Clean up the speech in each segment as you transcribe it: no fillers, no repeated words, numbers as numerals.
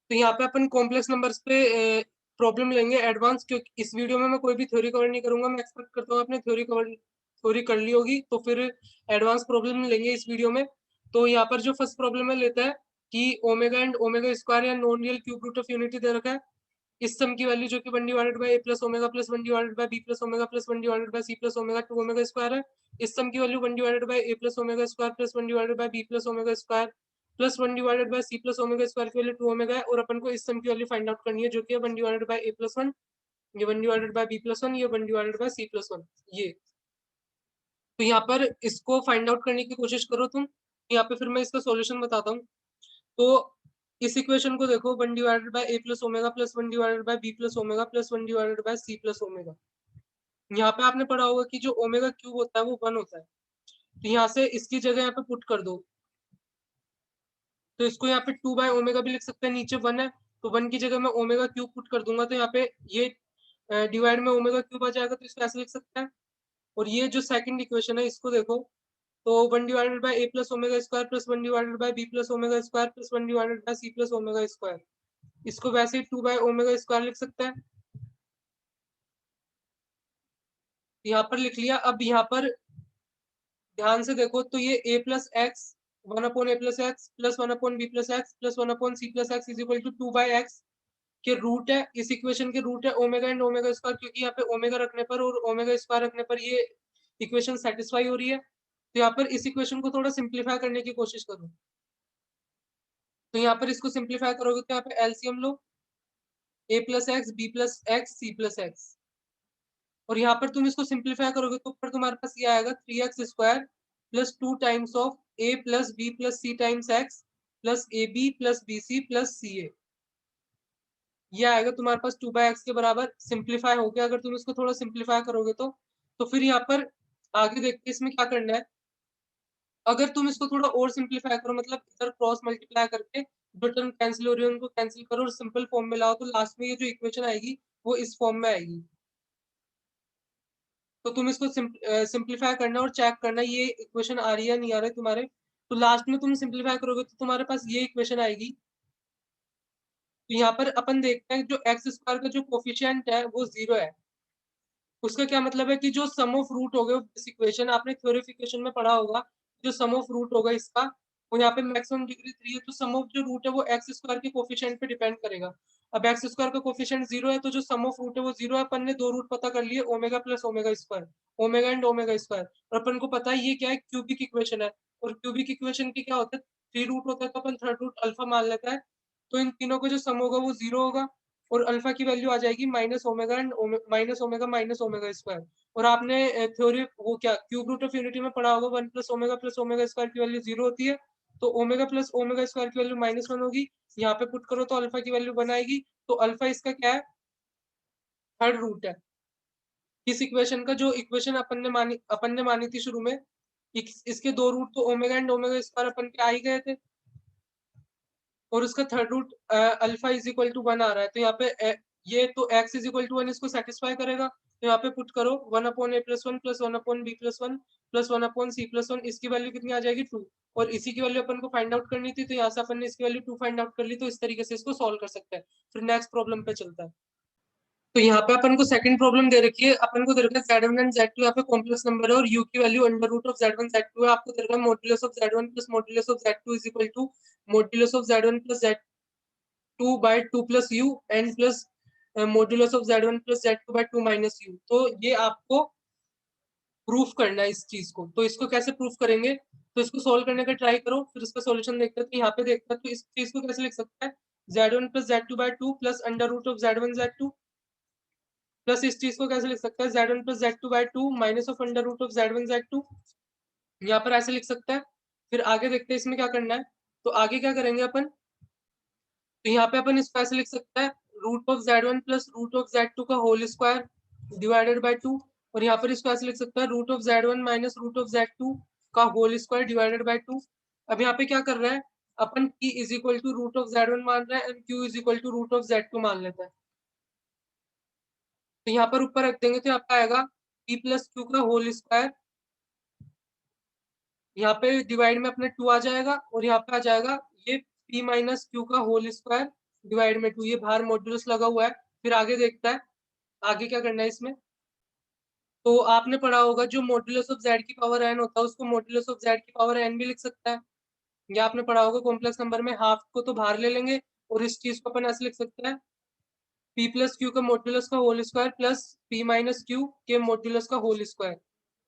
तो यहाँ पे अपन कॉम्प्लेक्स नंबर्स पे प्रॉब्लम लेंगे एडवांस, क्योंकि इस वीडियो में मैं कोई भी थ्योरी कवर नहीं करूंगा। मैं एक्सपेक्ट करता हूँ आपने थ्योरी कर ली होगी, तो फिर एडवांस प्रॉब्लम लेंगे इस वीडियो में। तो यहाँ पर जो फर्स्ट प्रॉब्लम है लेता है कि ओमेगा एंड ओमेगा स्क्वायर या non real cube root of unity दे रखा है। इस सम की वैल्यू जो कि 1 divided by a plus omega plus 1 divided by b plus omega plus 1 divided by c plus omega 2 omega square है। इस सम की value 1 divided by a plus omega square plus 1 divided by b plus omega square plus 1 divided by c plus omega square की value 2 omega है। और अपन को इस sum की वैल्यू फाइंड आउट करनी है जो कि है 1 डिवाइडेड बाय a प्लस 1, ये 1 डिवाइडेड बाय b प्लस 1, ये 1 डिवाइडेड बाय c प्लस 1। ये तो यहाँ पर इसको फाइंड आउट करने की कोशिश करो तुम। यहाँ पे फिर मैं इसका सॉल्यूशन बताता हूँ। तो इस इक्वेशन को देखो, 1 divided by a plus omega plus 1 divided by b plus omega plus 1 divided by c plus omega. यहाँ पे आपने पढ़ा होगा कि जो ओमेगा क्यूब होता है वो 1 होता है। तो यहाँ से इसकी जगह यहाँ पे पुट कर दो, तो इसको यहाँ पे 2 बाय ओमेगा भी लिख सकते हैं, नीचे 1 है तो 1 की जगह मैं ओमेगा क्यूब पुट कर दूंगा, तो यहाँ पे ये डिवाइड में ओमेगा क्यूब आ जाएगा, तो इसको ऐसे लिख सकते हैं। और ये जो सेकंड इक्वेशन है इसको देखो, तो 1 divided by a plus omega square plus 1 divided by b plus omega square plus 1 divided by c plus omega square, इसको वैसे ही 2 बाय ओमेगा स्क्वायर लिख सकते हैं। यहाँ पर लिख लिया। अब यहाँ पर ध्यान से देखो, तो ये a plus x 1 upon a plus x plus 1 upon b plus x plus 1 upon c plus x is equal to 2 by x के रूट है। इस इक्वेशन के रूट है ओमेगा एंड ओमेगा स्क्वायर, क्योंकि यहाँ पे ओमेगा रखने पर और ओमेगा स्क्वायर रखने पर ये इक्वेशन सेटिस्फाई हो रही है। तो यहाँ पर इस इक्वेशन को थोड़ा सिंप्लीफाई करने की कोशिश करो। तो यहाँ पर इसको सिंप्लीफाई करोगे तो यहाँ पे एलसीएम लो, a plus x B plus x C plus x, और यहाँ पर तुम इसको सिंप्लीफाई करोगे तो ऊपर तुम्हारे पास ये आएगा 3x square plus 2 times of a plus b plus c times x plus a b plus b c plus c a. ये आएगा तुम्हारे पास 2 बाय एक्स के बराबर। सिंप्लीफाई हो गया। अगर तुम इसको थोड़ा सिंप्लीफाई करोगे तो फिर यहाँ पर आगे देखते इसमें क्या करना है। अगर तुम इसको थोड़ा और सिंप्लीफाई करो, मतलब इधर क्रॉस मल्टीप्लाई करके जो टर्म कैंसिल हो रही है उनको कैंसिल करो और सिंपल फॉर्म में लाओ, तो लास्ट में ये जो इक्वेशन आएगी वो इस फॉर्म में आएगी। तो तुम इसको सिंप्लीफाई करना और चेक करना ये इक्वेशन आ रही है नहीं आ रही तुम्हारे। तो लास्ट में तुम सिंप्लीफाई करोगे तो तुम्हारे पास ये इक्वेशन आएगी। तो यहाँ पर अपन देखते हैं जो एक्स स्क्वायर का जो कोफिशिएंट है वो 0 है। उसका क्या मतलब है कि जो सम ऑफ रूट हो गए इस इक्वेशन, आपने थ्योरिफिकेशन में पढ़ा होगा, जो सम ऑफ रूट होगा इसका वो यहाँ पे मैक्सिमम डिग्री 3 है, तो सम ऑफ जो रूट है वो एक्स स्क्वायर के कोफिशिएंट पे डिपेंड करेगा। अब एक्स स्क्वायर का कोफिशिएंट 0 है तो जो सम ऑफ रूट है वो 0 है। अपन ने दो रूट पता कर लिए, omega plus omega square, omega and omega square, और अपन को पता है ये क्या है, क्यूबिक इक्वेशन है। और क्यूबिक इक्वेशन की क्या होता है, 3 रूट होता है तो अपन थर्ड रूट अल्फा मान लेता है। तो इन तीनों का जो सम होगा वो 0 होगा, और अल्फा की वैल्यू आ जाएगी minus omega and minus omega square. और आपने थ्योरी वो क्या क्यूब रूट ऑफ यूनिटी में पढ़ा होगा, 1 प्लस ओमेगा स्क्वायर की वैल्यू 0 होती है, तो ओमेगा प्लस ओमेगा स्क्वायर की वैल्यू -1 होगी। यहाँ पे पुट करो तो अल्फा की वैल्यू बनाएगी, तो अल्फा इसका क्या है, थर्ड रूट है। इस इक्वेशन का जो इक्वेशन अपन ने मानी थी शुरू में, इसके दो रूट तो ओमेगा एंड ओमेगा स्क्वायर अपन के आ ही गए थे, और उसका third root alpha is equal to 1 आ रहा है। तो यहाँ पे ये तो x इज इक्वल टू 1 इसको सेटिस्फाई करेगा। तो यहाँ पे पुट करो 1 upon a plus 1 plus 1 upon b plus 1 plus 1 upon c plus 1, इसकी वैल्यू कितनी आ जाएगी 2, और इसी की वैल्यू अपन को फाइंड आउट करनी थी, तो यहाँ से अपन ने इसकी वैल्यू 2 फाइंड आउट कर ली। तो इस तरीके से इसको सॉल्व कर सकते हैं। फिर नेक्स्ट प्रॉब्लम पे चलता है। तो यहाँ पे अपन को सेकंड प्रॉब्लम दे रखी है, अपन को दे रखा है z1 एंड z2 यहाँ पे कॉम्प्लेक्स नंबर है और u की value under root of z1 z2 है। आपको दे रखा है modulus of z1 plus modulus of z2 is equal to modulus of z1 plus z2 by 2 plus u and plus modulus of z1 plus z2 by 2 minus u। तो ये आपको proof करना है इस चीज को। तो इसको कैसे प्रूफ करेंगे, तो इसको सोल्व करने का ट्राई करो, फिर इसका सॉल्यूशन देखते हैं। तो यहाँ पे देखते हैं तो इस चीज को कैसे लिख सकते हैं, z1 plus z2 by 2 plus under root of z1 z2, plus इस चीज को कैसे लिख सकते हैं, z1 plus z2 by 2 minus of under root of z1 z2, यहाँ पर ऐसे लिख सकते हैं। फिर आगे देखते हैं इसमें क्या करना है। तो आगे क्या करेंगे अपन, तो यहाँ पे अपन इसको ऐसे लिख सकते हैं, root of z1 plus root of z2 का होल स्क्वायर डिवाइडेड बाय 2, और यहाँ पर इसको ऐसे लिख सकते हैं, root of z1 minus root of z2 का होल स्क्वायर डिवाइडेड बाय 2। अब यहाँ पे क्या कर रहा है, अपन p is equal to root of z1 मान रहे हैं and q is equal to root of z2 मान लेते हैं। तो यहाँ पर ऊपर रख देंगे तो यहाँ पे आएगा p प्लस क्यू का होल स्क्वायर, यहाँ पे डिवाइड में अपने 2 आ जाएगा, और यहाँ पे आ जाएगा ये p माइनस क्यू का होल स्क्वायर डिवाइड में 2, ये बाहर मॉड्यूलस लगा हुआ है। फिर आगे देखता है, आगे क्या करना है इसमें। तो आपने पढ़ा होगा जो मॉड्यूलस ऑफ z की पावर n होता है उसको मॉड्यूलस ऑफ z की पावर n भी लिख सकता है। या आपने पढ़ा होगा कॉम्प्लेक्स नंबर में हाफ को तो बाहर ले लेंगे और इस चीज को अपन ऐसे लिख सकते हैं p प्लस क्यू का मॉड्यूलस का whole square plus p minus Q के मॉड्यूलस का होल स्क्वायर।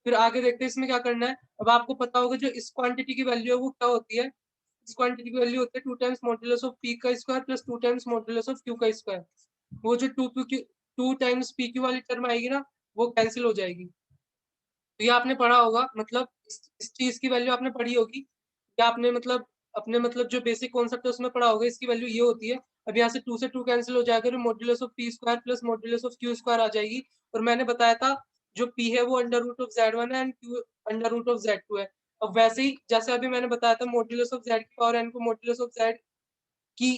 फिर आगे देखते हैं इसमें क्या करना है। अब आपको पता होगा जो इस क्वांटिटी की वैल्यू है वो क्या होती है। इस क्वांटिटी की वैल्यू होती है 2 टाइम्स मॉड्यूलस ऑफ p का square plus 2 times modulus of q का स्क्वायर। वो जो 2 टाइम्स pq वाली टर्म आएगी ना वो कैंसिल हो जाएगी। तो ये आपने पढ़ा होगा, मतलब इस चीज की वैल्यू आपने पढ़ी होगी या आपने मतलब अपने मतलब जो बेसिक कॉन्सेप्ट है उसमें पढ़ा होगा। इसकी वैल्यू ये होती है। अब यहाँ से 2 से 2 कैंसिल हो जाएगा, modulus of p square plus modulus of q square आ जाएगी। और मैंने बताया था जो पी है वो अंडर रूट ऑफ z1 है and Q under root of z2 है। अब वैसे ही जैसे अभी मैंने बताया था मॉड्यूलस ऑफ z की पावर n को मॉड्यूलस ऑफ z की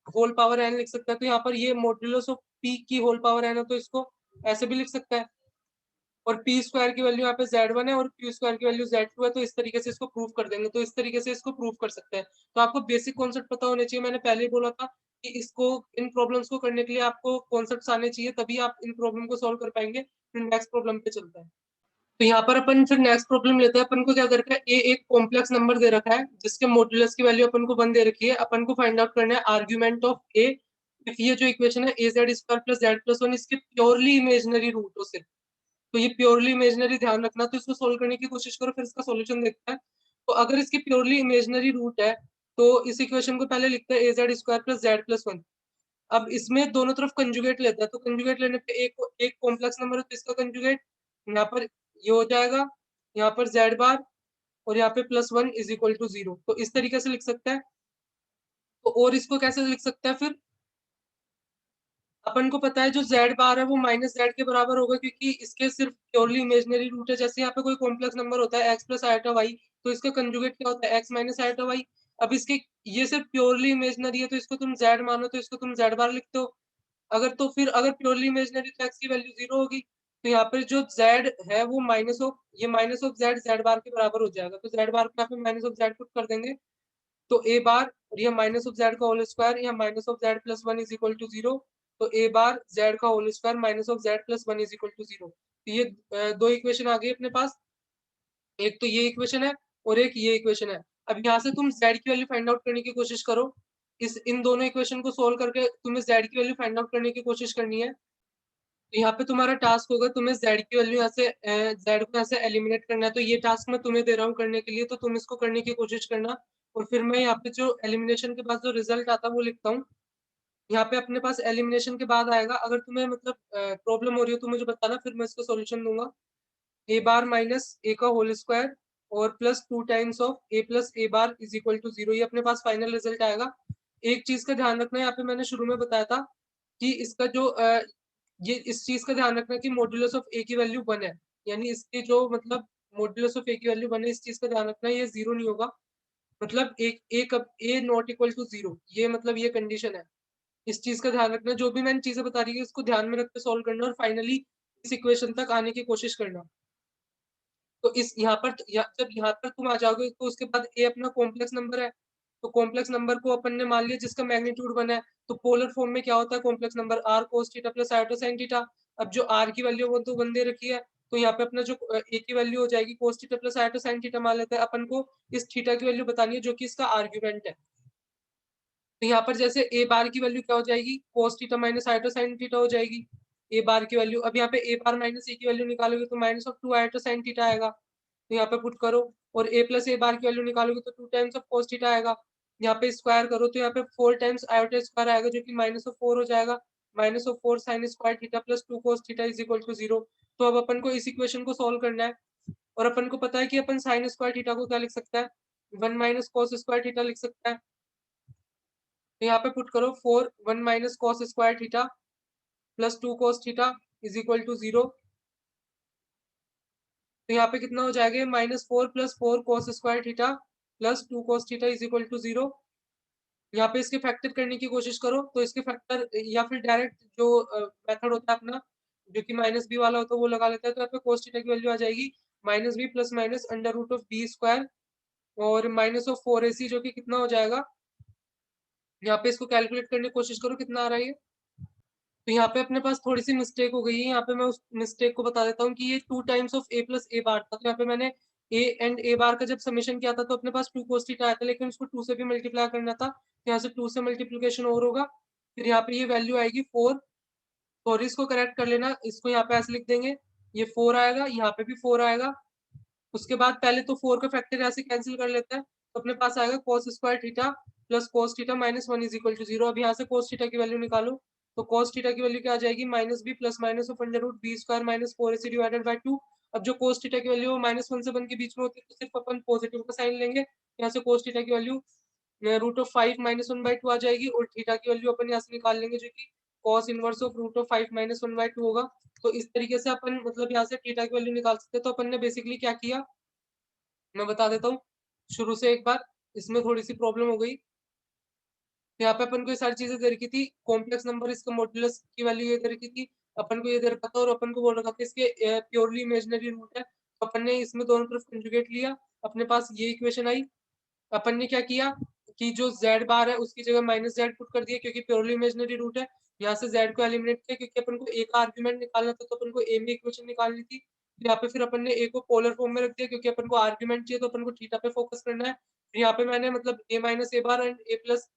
होल पावर n लिख सकता है। तो यहाँ पर ये मॉड्यूलस ऑफ p की होल पावर n है तो इसको ऐसे भी लिख सकता है। और पी स्क्वायर की वैल्यू यहाँ पे z1 है और क्यू स्क्वायर की वैल्यू z2 है। तो इस तरीके से इसको प्रूव कर देंगे, तो इस तरीके से इसको प्रूव कर सकते हैं। तो आपको बेसिक कॉन्सेप्ट पता होने चाहिए। मैंने पहले ही बोला था कि इसको इन प्रॉब्लम्स को करने के लिए आपको कॉन्सेप्ट्स आने चाहिए, तभी आप इन प्रॉब्लम को सॉल्व कर पाएंगे। फिर नेक्स्ट प्रॉब्लम पे चलते हैं। तो यहाँ पर अपन फिर नेक्स्ट प्रॉब्लम लेते हैं। अपन को क्या करना है, ए एक कॉम्प्लेक्स नंबर दे रखा है जिसके मॉड्यूलस की वैल्यू अपन को 1 दे रखी है। अपन को फाइंड आउट करना है आर्ग्यूमेंट ऑफ ए इफ ये जो इक्वेशन है a z square plus z plus one इसके प्योरली इमेजिनरी रूट हो सिर्फ। तो ये प्योरली इमेजिनरी ध्यान रखना। तो इसको सोल्व करने की कोशिश करो, फिर इसका सॉल्यूशन देखते हैं। तो अगर इसकी प्योरली इमेजिनरी रूट है तो इस इक्वेशन को पहले लिखते हैं a z square plus z plus one. अब इसमें दोनों तरफ कंजुगेट लेता है, तो कंजुगेट लेने पे एक एक कॉम्प्लेक्स नंबर है तो इसका कंजुगेट यहाँ पर ये हो जाएगा, यहाँ पर जेड बार और यहाँ पे plus one is equal to zero. तो इस तरीके से लिख सकते हैं। तो और इसको कैसे लिख सकते हैं फिर, अपन को पता है जो z बार है वो माइनस जेड के बराबर होगा क्योंकि इसके सिर्फ प्योरली इमेजिनरी रूट है। जैसे यहाँ पे कोई कॉम्प्लेक्स नंबर होता है x प्लस आयोटा वाई तो इसका कंजुगेट क्या होता है x माइनस आयोटा वाई। अब इसके ये सिर्फ प्योरली इमेजिनरी है तो इसको तुम z मानो तो इसको तुम z बार लिखते हो। अगर तो फिर अगर प्योरली इमेजिनरी तो x की वैल्यू जीरो होगी। तो यहाँ पर जो z है वो माइनस ऑफ ये माइनस ऑफ z बार के बराबर हो जाएगा। तो z बार को यहाँ पे माइनस ऑफ z पुट कर देंगे तो ए बार और ये माइनस ऑफ जेड का होल स्क्वायर या minus of Z plus one is equal to zero. तो ए बार जेड का whole square minus of Z plus one is equal to zero. तो ये दो इक्वेशन आ गई अपने पास। एक तो ये इक्वेशन है और एक ये इक्वेशन है। अब यहाँ से तुम जेड की वैल्यू फाइंड आउट करने की कोशिश करो। इस इन दोनों इक्वेशन को सोल्व करके तुम्हें जेड की वैल्यू फाइंड आउट करने की कोशिश करनी है। तो यहाँ पे तुम्हारा टास्क होगा तुम्हें जेड की वैल्यू यहाँ से जेड को यहाँ से एलिमिनेट करना है। तो ये टास्क मैं तुम्हें दे रहा हूँ करने के लिए, तो तुम इसको करने की कोशिश करना। और फिर मैं यहाँ पे जो एलिमिनेशन के बाद जो रिजल्ट आता है वो लिखता हूँ। यहाँ पे अपने पास एलिमिनेशन के बाद आएगा। अगर तुम्हें मतलब प्रॉब्लम हो रही हो तो मुझे बताना, फिर मैं इसको सॉल्यूशन दूंगा। ए बार माइनस ए का होल स्क्वायर और plus 2 times of A plus A bar is equal to zero. ये अपने पास फाइनल रिजल्ट आएगा। एक चीज का ध्यान रखना है, यहाँ पे मैंने शुरू में बताया था कि इसका जो ये इस चीज का ध्यान रखना कि मॉड्यूलस ऑफ ए की वैल्यू 1 है। यानी इसके जो मतलब मॉड्यूलस ऑफ ए की वैल्यू 1 है, इस चीज का ध्यान रखना है ये जीरो नहीं होगा। मतलब एक ए नॉट इक्वल टू जीरो, ये मतलब ये कंडीशन है। इस चीज का ध्यान रखना, जो भी मैंने चीजें बता रही है इसको ध्यान में रख के सॉल्व करना और फाइनली इस इक्वेशन तक आने की कोशिश करना। तो इस यहाँ पर जब यहाँ पर तुम आ जाओगे तो उसके बाद ए अपना कॉम्प्लेक्स नंबर है। तो कॉम्प्लेक्स नंबर को अपन ने मान लिया जिसका मैग्नीट्यूड बना है। तो पोलर फॉर्म में क्या होता है complex number R cos theta plus iota sine theta. अब जो आर की वैल्यू वो तो वन दे रखी है तो यहाँ पे अपना जो ए की वैल्यू हो जाएगी कोस theta plus iota sine theta मान लेते हैं। अपन को इस थीटा की वैल्यू बतानी है जो कि इसका आर्ग्यूमेंट है। तो यहाँ पर जैसे ए बार की वैल्यू क्या हो जाएगी cos theta minus iota sine theta हो जाएगी ए बार की वैल्यू। अब यहाँ पे ए बार माइनस ए की वैल्यू निकालोगे तो minus of 2 iota sine theta आएगा। तो यहाँ पे पुट करो और ए प्लस ए बार की वैल्यू निकालोगे तो 2 टाइम्स ऑफ कोस थीटा आएगा। यहाँ पे स्क्वायर करो तो यहाँ पे 4 टाइम्स आयोटा स्क्वायर आएगा जो कि माइनस ऑफ 4 हो जाएगा। Minus of 4 sine square theta plus 2 cos theta is equal to zero. तो अब अपन को इस इक्वेशन को सोल्व करना है और अपन को पता है कि अपन साइन स्क्वायर थीटा को क्या लिख सकता है 1 माइनस कोस स्क्वायर थीटा लिख सकता है। तो यहाँ पे पुट करो 4 1 minus cos square theta plus 2 cos theta is equal to zero. तो यहाँ पे कितना हो जाएगा -4 plus 4 cos square theta plus 2 cos theta is equal to zero. यहाँ पे इसके फैक्टर करने की कोशिश करो तो इसके फैक्टर या फिर डायरेक्ट जो मेथड होता है अपना जो कि माइनस बी वाला होता है वो लगा लेता है। तो यहाँ पे कॉस थीटा की वैल्यू आ जाएगी minus B plus minus under root of B square और माइनस ऑफ 4ac जो कि कितना हो जाएगा यहाँ पे इसको कैलकुलेट करने की कोशिश करो कितना आ रहा है ये। तो यहाँ पे अपने पास थोड़ी सी मिस्टेक हो गई है, यहाँ पे मैं उस मिस्टेक को बता देता हूँ कि ये 2 times of a plus a बार था। तो यहाँ पे मैंने a एंड a बार का जब समेशन किया था तो अपने पास 2 cos थीटा आया था, लेकिन उसको 2 से भी मल्टीप्लाई करना था। तो यहाँ से 2 से मल्टीप्लिकेशन और होगा, फिर यहाँ पे ये वैल्यू आएगी 4। सॉरी, इसको करेक्ट कर लेना, इसको यहाँ पे ऐसे लिख देंगे, ये 4 आएगा, यहाँ पे भी 4 आएगा। उसके बाद पहले तो 4 का फैक्टर ऐसे कैंसिल कर लेते हैं, तो अपने पास आएगा cos square theta plus cos theta minus 1 is equal to 0। अब यहाँ से cos थीटा की वैल्यू निकालो, तो cos थीटा की वैल्यू क्या आ जाएगी, minus B plus minus of under root B square minus 4ac divided by 2। अब जो cos थीटा की वैल्यू माइनस 1 से 1 के बीच में होती है तो सिर्फ अपन पॉजिटिव का साइन लेंगे। यहाँ से cos थीटा की value root of 5 minus 1 by 2 आ जाएगी, और थीटा की वैल्यू अपन यहाँ से निकाल लेंगे जो कि cos inverse of root of 5 minus 1 by 2 होगा। तो इस तरीके से अपन मतलब यहाँ से थीटा की वैल्यू निकाल सकते हैं। तो अपन ने बेसिकली क्या किया, मैं बता देता हूँ शुरू से एक बार, इसमें थोड़ी सी प्रॉब्लम हो गई। यहाँ पे अपन को ये सारी चीजें दे रखी थी, कॉम्प्लेक्स नंबर इसका मॉड्यूलस की वैल्यू ये दे रखी थी, अपन को ये दे रखा था, और अपन को बोल रखा था इसके प्योरली इमेजिनरी रूट है। तो अपन ने इसमें दोनों तरफ कंजुगेट लिया, अपने पास ये इक्वेशन आई। अपन ने क्या किया कि जो z बार है उसकी जगह माइनस जेड पुट कर दिया, क्योंकि प्योरली इमेजिनरी रूट है। यहाँ से z को एलिमिनेट किया, क्योंकि अपन को a का आर्ग्यूमेंट निकालना था, तो अपन को a में इक्वेशन निकालनी थी। तो यहाँ पे फिर अपन ने a को पोलर फॉर्म में रख दिया, क्योंकि अपन को आर्ग्यूमेंट चाहिए, तो अपन को थीटा पे फोकस करना है। फिर यहाँ पे मैंने मतलब a minus a bar and a plus,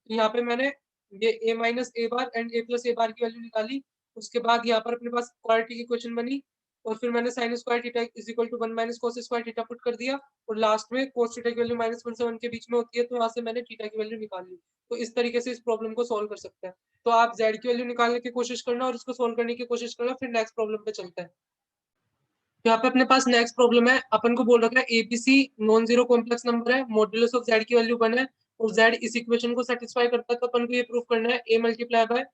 यहाँ पे मैंने ये a minus a bar and a plus A bar की वैल्यू निकाली। उसके बाद यहाँ पर अपने पास क्वाड्रेटिक इक्वेशन बनी, और फिर मैंने sine square theta is equal to 1 minus cos square theta put कर दिया, और लास्ट में cos थीटा की वैल्यू माइनस 1 से 1 के बीच में होती है, तो यहाँ से मैंने थीटा की वैल्यू निकाल ली। तो इस तरीके से इस प्रॉब्लम को सॉल्व कर सकते हैं। तो आप z की वैल्यू निकालने की कोशिश करना और इसको सॉल्व करने की कोशिश करना, फिर नेक्स्ट प्रॉब्लम पे चलते हैं। तो यहाँ पे अपने पास नेक्स्ट प्रॉब्लम है, अपन को बोल रखा है ABC non zero complex number है, मॉड्यूलस ऑफ जेड की वैल्यू 1 है, और जेड इस इक्वेशन को सेटिस्फाई करता है। तो अपन को ये प्रूव करना है ए मल्टीप्लाई बाय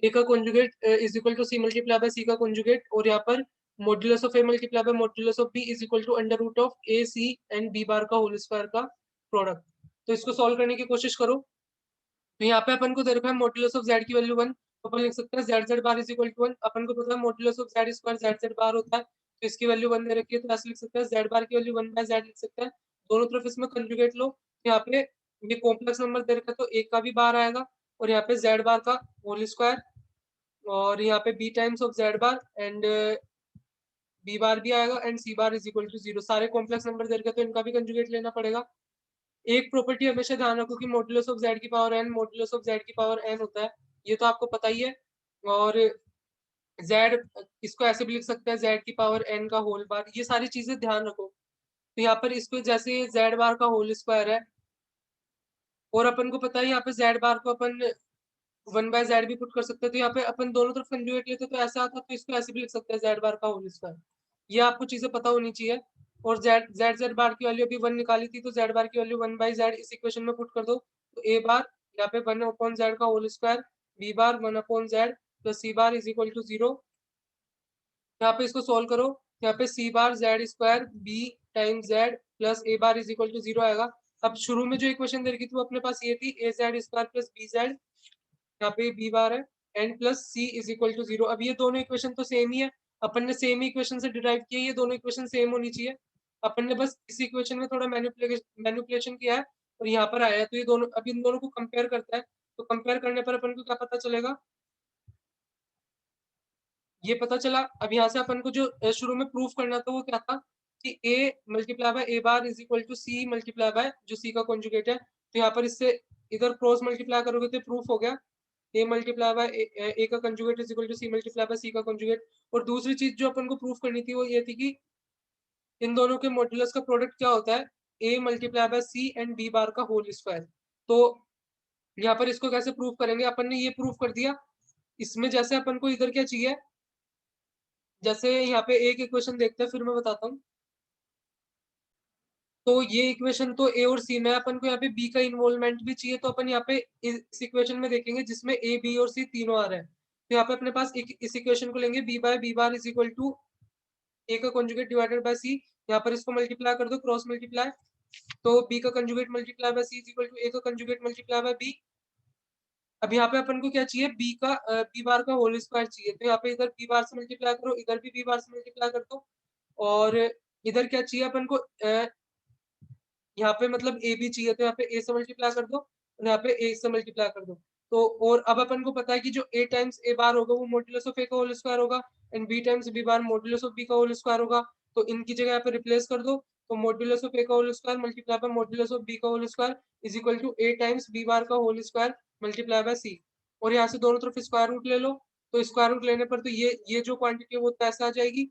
ए का conjugate is equal to C multiply by c का कॉन्जुगेट, और यहाँ पर modulus of a multiply by modulus of b is equal to under root of a c and B bar का whole square का product. तो इसको solve करने की कोशिश करो। तो यहाँ पे अपन को दे रखा है मॉड्यूलस ऑफ जेड की वैल्यू 1, तो अपन लिख सकते हैं z z bar is equal to 1। अपन को पता है modulus of z square z z bar होता है, तो इसकी वैल्यू 1 दे रखी है, तो ऐसे लिख सकते हैं जेड बार की वैल्यू 1 बाय जेड लिख सकते हैं। दोनों तरफ इसमें कंजुगेट लो, यहाँ पे ये कॉम्प्लेक्स नंबर दे रखा है तो एक का भी बार आएगा, और यहाँ पे जेड बार का होल स्क्वायर, और यहाँ पे B times of Z bar and B bar भी आएगा, and C bar is equal to 0। सारे कॉम्प्लेक्स नंबर दे रखे हैं तो इनका भी कंजुगेट लेना पड़ेगा। एक प्रॉपर्टी हमेशा ध्यान रखो कि मॉड्यूलस ऑफ जेड की power N modulus of Z की पावर एन होता है, ये तो आपको पता ही है। और जेड इसको ऐसे भी लिख सकते हैं जेड की पावर एन का होल बार, ये सारी चीजें ध्यान रखो। तो यहाँ पर इसको जैसे जेड बार का होल स्क्वायर है, और अपन को पता है यहाँ पे जेड बार को अपन 1 बाय जेड भी पुट कर सकते हैं, तो यहाँ पे अपन दोनों तरफ कंजुगेट लेते तो ऐसा आता, तो इसको ऐसे भी लिख सकते हैं जेड बार का होल स्क्वायर। ये आपको चीजें पता होनी चाहिए। और जेड जेड जेड बार की वैल्यू अभी 1 निकाली थी, तो जेड बार की वैल्यू 1 बाय जेड इस इक्वेशन में पुट कर दो, तो ए बार यहाँ पे 1 अपॉन जेड का whole square, b bar 1 upon z plus c bar is equal to 0। यहाँ पे इसको सोल्व करो, यहाँ पे c bar z square b time z plus A bar is equal to 0 आएगा। अब शुरू में जो इक्वेशन दे रखी थी वो अपने पास ये थी a z square plus b z, यहाँ पे बी बार है n plus c is equal to 0। अब ये दोनों इक्वेशन तो सेम ही है, अपन ने सेम ही इक्वेशन से डिराइव किया, ये दोनों इक्वेशन सेम होनी चाहिए। अपन ने बस इस इक्वेशन में थोड़ा मैनिपुलेशन किया है और यहाँ पर आया है, तो ये दोनों अब इन दोनों को कंपेयर करता है, तो कंपेयर करने पर अपन को क्या पता चलेगा, ये पता चला। अब यहाँ से अपन को जो शुरू में प्रूफ करना था वो क्या था कि a multiply by A bar is equal to C multiply by जो सी का कॉन्जुगेट है, तो यहाँ पर इससे इधर क्रॉस मल्टीप्लाई करोगे तो प्रूफ हो गया a मल्टीप्लाई बाय ए का conjugate is equal to C multiply by c का कंजुगेट। और दूसरी चीज जो अपन को प्रूफ करनी थी वो ये थी कि इन दोनों के मॉड्यूलस का प्रोडक्ट क्या होता है, a multiply by C and B bar का होल स्क्वायर। तो यहाँ पर इसको कैसे प्रूफ करेंगे, अपन ने ये प्रूफ कर दिया। इसमें जैसे अपन को इधर क्या चाहिए, जैसे यहाँ पे एक इक्वेशन देखते हैं फिर मैं बताता हूँ। तो ये इक्वेशन तो ए और सी में, अपन को यहाँ पे बी का इन्वॉल्वमेंट भी चाहिए, तो अपन यहाँ पे इस इक्वेशन में देखेंगे जिसमें ए बी और सी तीनों आ रहे हैं। तो यहाँ पे अपने पास इस इक्वेशन को लेंगे b by b bar is equal to a का कंजुगेट डिवाइडेड बाय सी। यहाँ पर इसको मल्टीप्लाई कर दो, क्रॉस मल्टीप्लाई, तो बी का conjugate multiply by c is equal to a का कंजुगेट मल्टीप्लाई बाय बी। अब यहाँ पे अपन को क्या चाहिए, बी का बी बार का होल स्क्वायर चाहिए, तो यहाँ पे इधर बी बार से मल्टीप्लाई करो, इधर भी बी बार से मल्टीप्लाई कर दो, और इधर क्या चाहिए अपन को यहाँ पे मतलब ए बी चाहिए, तो यहाँ पे ए से मल्टीप्लाई कर दो, और यहाँ पे a से मल्टीप्लाई कर दो। तो और अब अपन को पता है कि जो a टाइम्स a बार होगा वो मॉड्यूलस ऑफ a का होल स्क्वायर होगा and b times b bar modulus of b का होल स्क्वायर होगा। तो इनकी जगह यहाँ पे रिप्लेस कर दो, तो मॉड्यूलस ऑफ a का whole square multiply by modulus of b का whole square is equal to a times b bar का whole square multiply by c। और यहाँ से दोनों तरफ स्क्वायर रूट ले लो, तो स्क्वायर रूट लेने पर तो ये जो क्वांटिटी है वो ऐसा आ जाएगी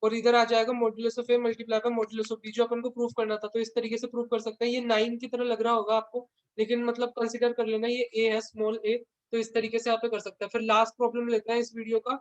और इधर आ जाएगा modulus of a multiply by modulus of b जो अपन को प्रूफ करना था। तो इस तरीके से प्रूफ कर सकते हैं। ये 9 की तरह लग रहा होगा आपको, लेकिन मतलब कंसीडर कर लेना ये a है, स्मॉल a। तो इस तरीके से आप कर सकते हैं। फिर लास्ट प्रॉब्लम लेते हैं इस वीडियो का।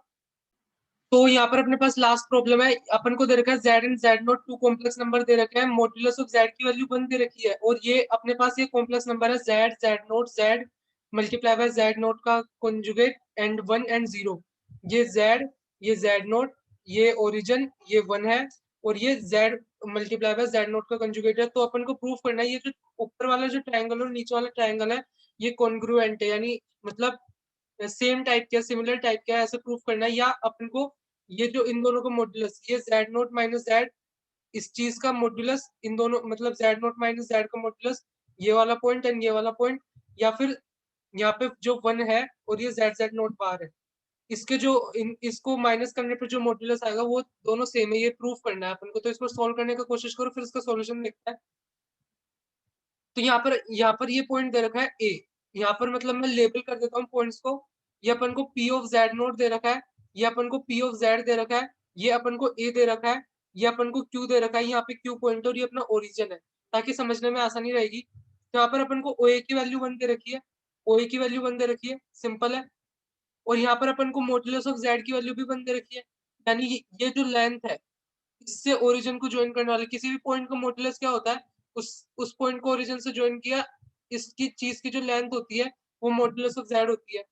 तो यहाँ पर अपने पास लास्ट प्रॉब्लम है, अपन को दे रखा है z and z naught two complex number दे रखे हैं, मॉड्यूलस ऑफ z की वैल्यू 1 दे रखी है और ये अपने पास ये कॉम्प्लेक्स नंबर है z naught z multiply by z naught का कॉन्जुगेट एंड 1 एंड 0। ये z, ये z नॉट, ये ओरिजिन, ये 1 है और ये z multiply by z naught का कंजुगेट है। तो अपन को प्रूफ करना है ये जो ऊपर वाला जो ट्रायंगल और नीचे वाला ट्रायंगल है ये कॉन्ग्रुएंट है, यानी मतलब सेम टाइप का सिमिलर टाइप का ऐसे प्रूफ करना है। या अपन को ये जो इन दोनों का मॉड्यूलस ये z नॉट माइनस जेड, इस चीज का मॉड्यूलस इन दोनों मतलब z नॉट माइनस जेड का मॉड्यूलस ये वाला पॉइंट एंड ये वाला पॉइंट, या फिर यहाँ पे जो 1 है और ये z नॉट बार है, इसके जो इसको माइनस करने पर जो मॉड्यूलस आएगा वो दोनों सेम है, ये प्रूफ करना है अपन को। तो इसको सॉल्व करने का कोशिश करो, फिर इसका सॉल्यूशन देखते हैं। तो यहाँ पर ये पॉइंट दे रखा है ए, यहाँ पर मतलब मैं लेबल कर देता हूँ पॉइंट्स को। ये अपन को पी ऑफ जेड नोट दे रखा है, ये अपन को पी ऑफ जेड दे रखा है, ये अपन को ए दे रखा है, ये अपन को क्यू दे रखा है, यहाँ पे क्यू पॉइंट और ये अपना ओरिजिन है, ताकि समझने में आसानी रहेगी। तो यहाँ पर अपन को ओ ए की वैल्यू 1 दे रखी है, ओ ए की वैल्यू 1 दे रखी है, सिंपल है। और यहाँ पर अपन को मॉड्यूलस ऑफ जेड की वैल्यू भी 1 दे रखी है, यानी ये जो लेंथ है इससे ओरिजिन को ज्वाइन करने वाले किसी भी पॉइंट का मॉड्यूलस क्या होता है, उस पॉइंट को ओरिजिन से ज्वाइन किया, इसकी चीज की जो लेंथ होती है वो मॉड्यूलस ऑफ जेड होती है।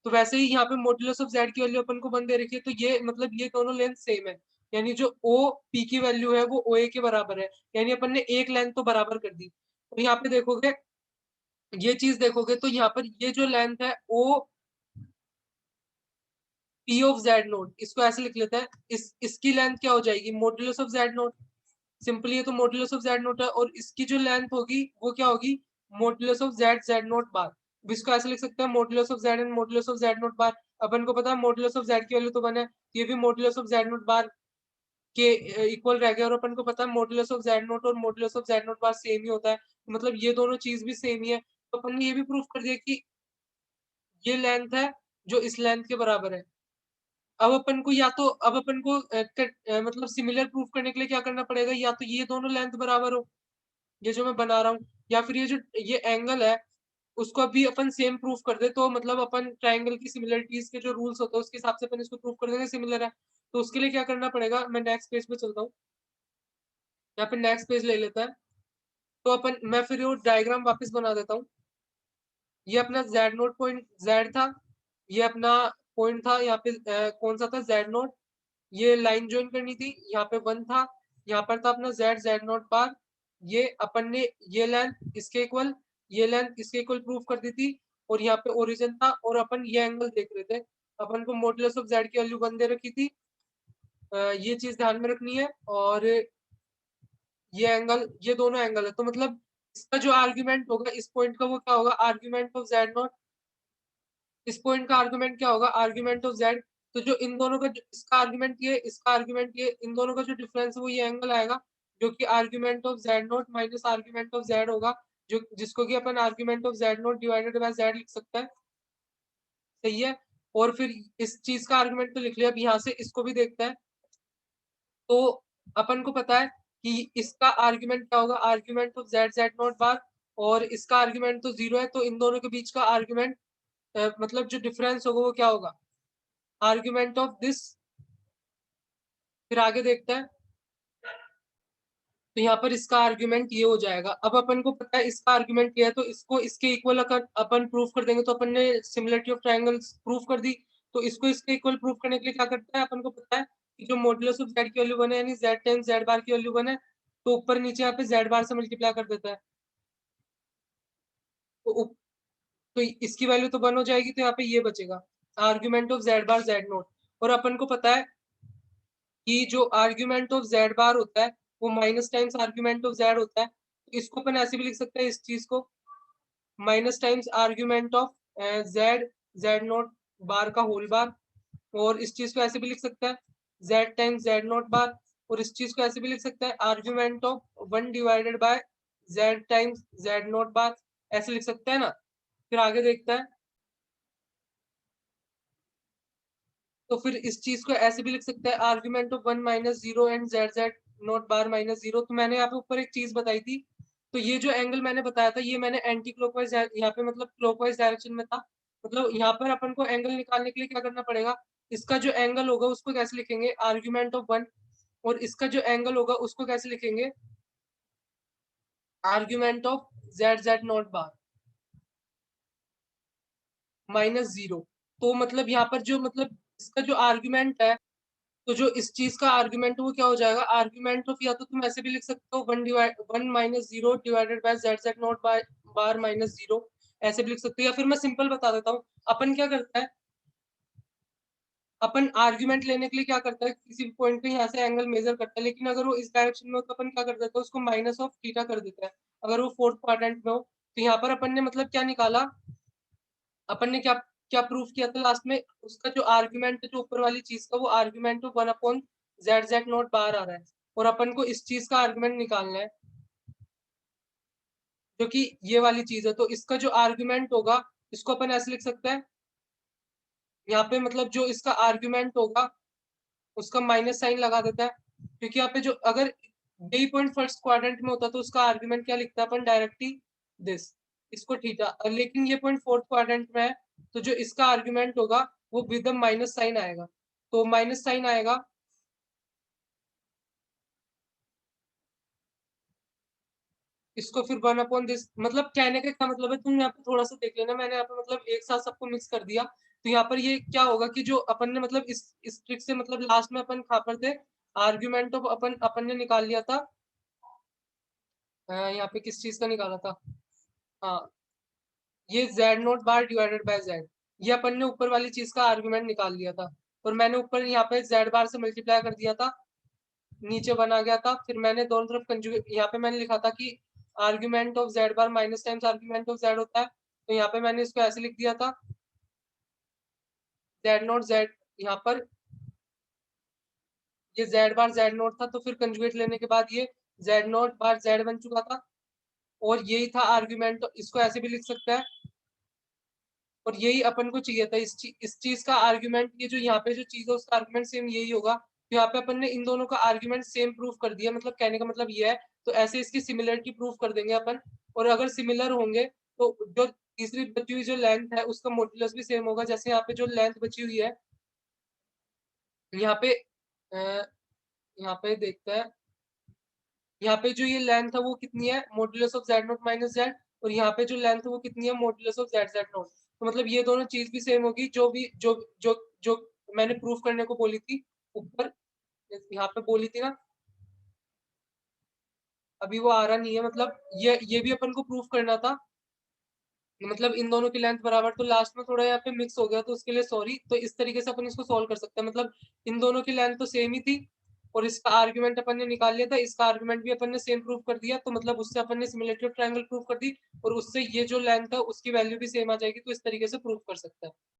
तो वैसे ही यहाँ पे मॉड्यूलस ऑफ जेड की वैल्यू अपन को 1 दे रखी है, तो ये मतलब ये दोनों लेंथ सेम है, यानी जो ओ पी की वैल्यू है वो ओ ए के बराबर है, यानी अपन ने एक लेंथ तो बराबर कर दी। तो यहाँ पे देखोगे, ये चीज देखोगे तो यहाँ पर ये जो लेंथ है O P of Z naught, इसको ऐसे लिख लेते हैं, इसकी लेंथ क्या हो जाएगी modulus of Z note, simply ये तो मॉड्यूलस ऑफ जेड नोट है और इसकी जो लेंथ होगी वो क्या होगी modulus of Z naught bar. अब इसको ऐसे लिख सकते हैं modulus of z and modulus of Z naught bar. अपन को पता है मॉड्यूलस ऑफ जेड की वैल्यू तो 1 है, ये भी modulus of Z naught bar के इक्वल रह गया और अपन को पता है मॉड्यूलस ऑफ जेड नोट और modulus of Z naught bar same ही होता है, तो मतलब ये दोनों चीज भी सेम ही है। तो अपन ने ये भी प्रूफ कर दिया कि ये लेंथ है जो इस लेंथ के बराबर है। अब अपन को मतलब सिमिलर प्रूफ करने के लिए क्या करना पड़ेगा, या तो ये दोनों लेंथ बराबर हो, ये जो मैं बना रहा हूँ, या फिर ये जो ये एंगल है उसको अभी अपन सेम प्रूफ कर दे, तो मतलब अपन ट्रायंगल की सिमिलरिटीज के जो रूल्स होते हैं उसके हिसाब से अपन इसको प्रूफ कर देंगे सिमिलर है। तो उसके लिए क्या करना पड़ेगा, मैं नेक्स्ट पेज पे चलता हूँ, यहाँ पे नेक्स्ट पेज ले लेता है। तो अपन मैं फिर वो डायग्राम वापस बना देता हूँ। ये अपना जेड नोट पॉइंट जेड था, ये अपना पॉइंट था यहाँ पे कौन सा था जेड नोट, ये लाइन ज्वाइन करनी थी, यहाँ पे 1 था, यहाँ पर था अपना जेड नोट बार, ये अपन ने ये लेंथ इसके इक्वल, ये लेंथ इसके इक्वल प्रूफ कर दी थी और यहाँ पे ओरिजिन था और अपन ये एंगल देख रहे थे। अपन को मॉडुलस ऑफ जेड की वैल्यू 1 दे रखी थी, ये चीज ध्यान में रखनी है। और ये एंगल, ये दोनों एंगल है, तो मतलब इसका जो आर्ग्यूमेंट होगा इस पॉइंट का वो क्या होगा आर्ग्यूमेंट ऑफ जेड नॉट, इस पॉइंट का आर्गुमेंट क्या होगा आर्गुमेंट ऑफ जेड। तो जो इन दोनों का इसका आर्गुमेंट ये, इसका आर्गुमेंट ये, इन दोनों का जो डिफरेंस है वो ये एंगल आएगा, जो कि argument of Z naught minus argument of z होगा, जो जिसको कि अपन argument of Z naught divided by z लिख सकते हैं। सही है। और फिर इस चीज का आर्गुमेंट तो लिख लिया, अब यहाँ से इसको भी देखते हैं। तो अपन को पता है कि इसका आर्गुमेंट क्या होगा argument of Z naught bar, और इसका आर्गुमेंट तो 0 है, तो इन दोनों के बीच का आर्गुमेंट मतलब जो डिफरेंस होगा वो क्या होगा आर्ग्यूमेंट ऑफ दिस। फिर आगे देखते हैं, तो यहाँ पर इसका आर्ग्यूमेंट ये हो जाएगा। अब अपन को पता है इसका आर्ग्यूमेंट क्या है, तो इसको इसके इक्वल अगर अपन प्रूफ कर देंगे, तो अपन ने सिमिलरिटी ऑफ ट्रायंगल्स प्रूफ कर दी। तो इसको इसके इक्वल प्रूफ करने के लिए क्या करता है, अपन को पता है कि जो मॉडुलस ऑफ जेड की वैल्यू 1 है यानी जेड टाइम्स जेड बार की वैल्यू 1 है, तो ऊपर नीचे यहाँ पे जेड बार से मल्टीप्लाई कर देता है। तो तो इसकी वैल्यू तो 1 हो जाएगी, तो यहाँ पे ये बचेगा argument of Z bar Z naught. और अपन को पता है कि जो आर्ग्यूमेंट ऑफ जेड बार होता है वो minus times argument of Z होता है, तो इसको अपन ऐसे भी लिख सकते हैं इस चीज को minus times argument of z z naught bar का होल बार, और इस चीज को ऐसे भी लिख सकता है z times z naught bar, और इस चीज को ऐसे भी लिख सकता है argument of 1 divided by z times z naught bar, ऐसे लिख सकते हैं ना। फिर आगे देखता है, तो फिर इस चीज को ऐसे भी लिख सकता है argument of 1 minus 0 and Z z naught bar minus 0। तो मैंने यहाँ पे ऊपर एक चीज बताई थी, तो ये जो एंगल मैंने बताया था ये मैंने एंटी क्लॉकवाइज यहाँ पे मतलब क्लॉकवाइज डायरेक्शन में था। मतलब यहाँ पर अपन को एंगल निकालने के लिए क्या करना पड़ेगा, इसका जो एंगल होगा उसको कैसे लिखेंगे आर्ग्यूमेंट ऑफ 1, और इसका जो एंगल होगा उसको कैसे लिखेंगे argument of z z naught bar minus 0। तो मतलब यहाँ पर जो मतलब इसका जो आर्ग्यूमेंट है, तो जो इस चीज का आर्गुमेंट वो क्या हो जाएगा आर्गुमेंट ऑफ, या तो तुम ऐसे भी लिख सकते हो 1 minus 0 divided by Z Z naught by bar minus 0, ऐसे भी लिख सकते हो। या फिर मैं सिंपल बता देता हूँ, अपन क्या करता है, अपन आर्गुमेंट लेने के लिए क्या करता है किसी भी पॉइंट पे यहाँ से एंगल मेजर करता है, लेकिन अगर वो इस डायरेक्शन में हो तो अपन क्या कर देता है उसको माइनस ऑफ थीटा कर देता है, अगर वो फोर्थ क्वाड्रेंट में हो। तो यहाँ पर अपन ने मतलब क्या निकाला, अपन ने क्या क्या प्रूफ किया था लास्ट में, उसका जो आर्गुमेंट जो ऊपर वाली चीज का वो argument 1 upon z Z naught bar आ रहा है, और अपन को इस चीज का आर्गुमेंट निकालना है जो कि ये वाली चीज है। तो इसका जो आर्गुमेंट होगा इसको अपन ऐसे लिख सकते हैं, यहाँ पे मतलब जो इसका आर्गुमेंट होगा उसका माइनस साइन लगा देता है, क्योंकि यहाँ पे जो अगर यही पॉइंट फर्स्ट क्वाड्रेंट में होता तो उसका आर्गुमेंट क्या लिखता है अपन डायरेक्टली दिस, इसको थीटा, लेकिन ये पॉइंट फोर्थ क्वाड्रेंट में है, तो जो इसका आर्गुमेंट होगा वो विद माइनस साइन आएगा, तो माइनस साइन आएगा, इसको फिर 1 अपॉन दिस, मतलब कहने का क्या मतलब है तुम यहाँ पे थोड़ा सा देख लेना, मैंने यहाँ पे मतलब एक साथ सबको मिक्स कर दिया। तो यहाँ पर ये क्या होगा कि जो अपन ने मतलब इस ट्रिक से मतलब लास्ट में अपन कहाँ पर थे, आर्ग्यूमेंट ऑफ अपन अपन ने निकाल लिया था, यहाँ पे किस चीज का निकाला था, हाँ ये Z naught bar divided by Z, ये अपन ने ऊपर वाली चीज का आर्गुमेंट निकाल लिया था, और मैंने ऊपर यहाँ पे जेड बार से मल्टीप्लाई कर दिया था, नीचे बन आ गया था, फिर मैंने दोनों तरफ कंजुगेट, यहाँ पे मैंने लिखा था कि argument of Z bar minus times argument of Z होता है, तो यहाँ पे मैंने इसको ऐसे लिख दिया था जेड नोट जेड, यहाँ पर ये जेड बार जेड नोट था, तो फिर कंजुगेट लेने के बाद ये जेड नोट बार जेड बन चुका था, और यही था आर्गुमेंट, इसको ऐसे भी लिख सकता है, और यही अपन को चाहिए था इस चीज का आर्गुमेंट, ये जो यहाँ पे जो चीज है उसका आर्गुमेंट सेम यही होगा, तो यहाँ पे अपन ने इन दोनों का आर्गुमेंट सेम प्रूफ कर दिया, मतलब कहने का मतलब ये है, तो ऐसे इसकी सिमिलरिटी प्रूफ कर देंगे अपन, और अगर सिमिलर होंगे तो जो तीसरी बची हुई जो लेंथ है उसका मॉड्यूलस भी सेम होगा, जैसे यहाँ पे जो लेंथ बची हुई है, यहाँ पे यहाँ पे देखते हैं, यहाँ पे जो ये लेंथ है वो कितनी है modulus of Z not minus Z, और यहाँ पे जो लेंथ है वो कितनी है modulus of z Z not, तो मतलब ये दोनों चीज भी सेम होगी, जो भी जो मैंने प्रूफ करने को बोली थी ऊपर, यहाँ पे बोली थी ना, अभी वो आ रहा नहीं है, मतलब ये भी अपन को प्रूफ करना था, मतलब इन दोनों की लेंथ बराबर, तो लास्ट में थोड़ा यहाँ पे मिक्स हो गया तो उसके लिए सॉरी। तो इस तरीके से अपन इसको सॉल्व कर सकते हैं, मतलब इन दोनों की लेंथ तो सेम ही थी, और इसका आर्गुमेंट अपन ने निकाल लिया था, इसका आर्गुमेंट भी अपन ने सेम प्रूफ कर दिया, तो मतलब उससे अपन ने सिमिलरिटी ऑफ ट्रायंगल प्रूफ कर दी, और उससे ये जो लेंथ है उसकी वैल्यू भी सेम आ जाएगी, तो इस तरीके से प्रूफ कर सकते हैं।